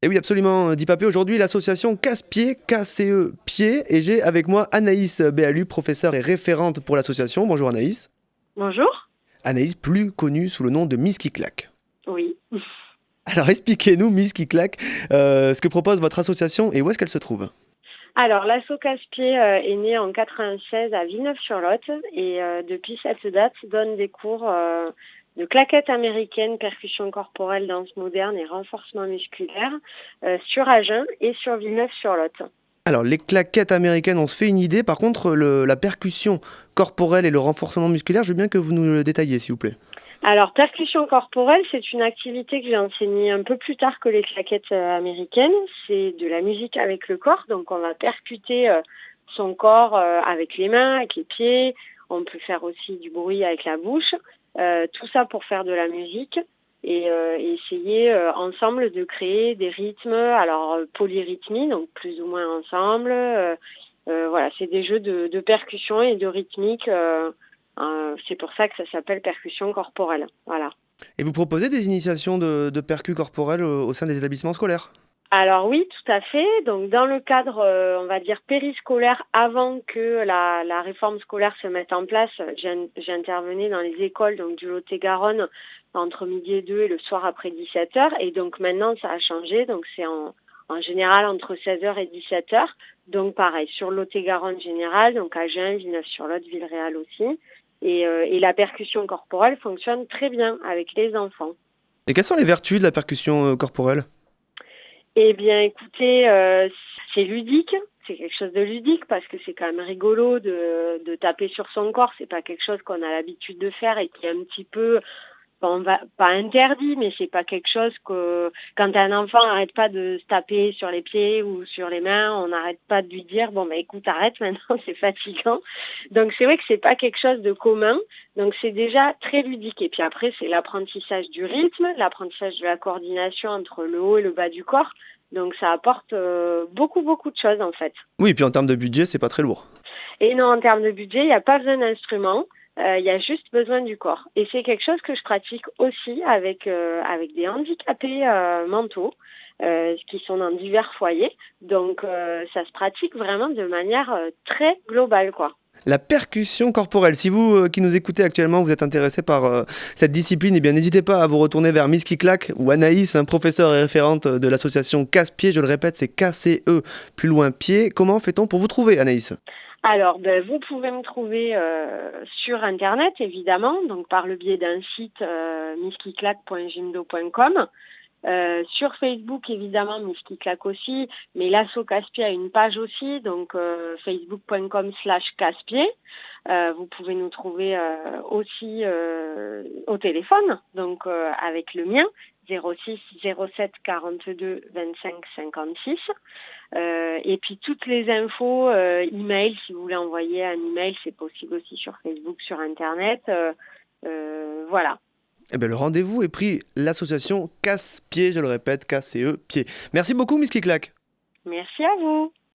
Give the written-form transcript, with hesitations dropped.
Et oui, absolument, Dipapé. Aujourd'hui, l'association Casse-Pied, KCE Pied. Et j'ai avec moi Anaïs Béalu, professeure et référente pour l'association. Bonjour Anaïs. Bonjour. Anaïs, plus connue sous le nom de Miss qui claque. Oui. Alors expliquez-nous, Miss qui claque, ce que propose votre association et où est-ce qu'elle se trouve? Alors, l'asso Casse-Pied est né en 96 à Villeneuve-sur-Lot et depuis cette date donne des cours de claquettes américaines, percussion corporelle, danse moderne et renforcement musculaire sur Agen et sur Villeneuve-sur-Lot. Alors, les claquettes américaines, on se fait une idée. Par contre, la percussion corporelle et le renforcement musculaire, je veux bien que vous nous le détailliez, s'il vous plaît. Alors, percussion corporelle, c'est une activité que j'ai enseignée un peu plus tard que les claquettes américaines. C'est de la musique avec le corps, donc on va percuter son corps avec les mains, avec les pieds. On peut faire aussi du bruit avec la bouche. Tout ça pour faire de la musique et essayer ensemble de créer des rythmes. Alors, polyrythmie, donc plus ou moins ensemble. Voilà, c'est des jeux de percussion et de rythmique. C'est pour ça que ça s'appelle percussion corporelle. Voilà. Et vous proposez des initiations de percus corporels au sein des établissements scolaires? Alors oui, tout à fait. Donc dans le cadre, on va dire périscolaire, avant que la réforme scolaire se mette en place, j'intervenais dans les écoles donc du Lot-et-Garonne entre midi et 2 et le soir après 17h. Et donc maintenant, ça a changé. Donc c'est en général entre 16h et 17h. Donc pareil, sur Lot-et-Garonne général, donc Agen, Villeneuve-sur-Lot, Villeréal aussi. Et la percussion corporelle fonctionne très bien avec les enfants. Et quelles sont les vertus de la percussion corporelle? Eh bien, écoutez, c'est ludique. C'est quelque chose de ludique parce que c'est quand même rigolo de taper sur son corps. C'est pas quelque chose qu'on a l'habitude de faire et qui est un petit peu, on va pas interdit, mais c'est pas quelque chose que quand un enfant n'arrête pas de se taper sur les pieds ou sur les mains, on n'arrête pas de lui dire bon bah écoute arrête maintenant c'est fatigant. Donc c'est vrai que c'est pas quelque chose de commun. Donc c'est déjà très ludique et puis après c'est l'apprentissage du rythme, l'apprentissage de la coordination entre le haut et le bas du corps. Donc ça apporte beaucoup de choses en fait. Oui, et puis en termes de budget, c'est pas très lourd. Et non, en termes de budget, il n'y a pas besoin d'instruments. Il y a juste besoin du corps. Et c'est quelque chose que je pratique aussi avec des handicapés mentaux qui sont dans divers foyers. Donc, ça se pratique vraiment de manière très globale, quoi. La percussion corporelle. Si vous qui nous écoutez actuellement, vous êtes intéressé par cette discipline, eh bien n'hésitez pas à vous retourner vers Miss qui claque ou Anaïs, un professeur et référente de l'association Casse-Pied. Je le répète, c'est KCE plus loin pied. Comment fait-on pour vous trouver, Anaïs? Alors, ben, vous pouvez me trouver sur Internet, évidemment, donc par le biais d'un site misskiclac.jimdo.com. Sur Facebook, évidemment, Miss qui claque aussi, mais l'asso Casse-Pied a une page aussi, donc facebook.com/Casse-Pied. Vous pouvez nous trouver aussi au téléphone, donc avec le mien, 06 07 42 25 56. Et puis toutes les infos, email, si vous voulez envoyer un email, c'est possible aussi sur Facebook, sur Internet. Voilà. Eh bien, le rendez-vous est pris. L'association Casse-Pied, je le répète, KCE Pied. Merci beaucoup, Miss qui claque. Merci à vous.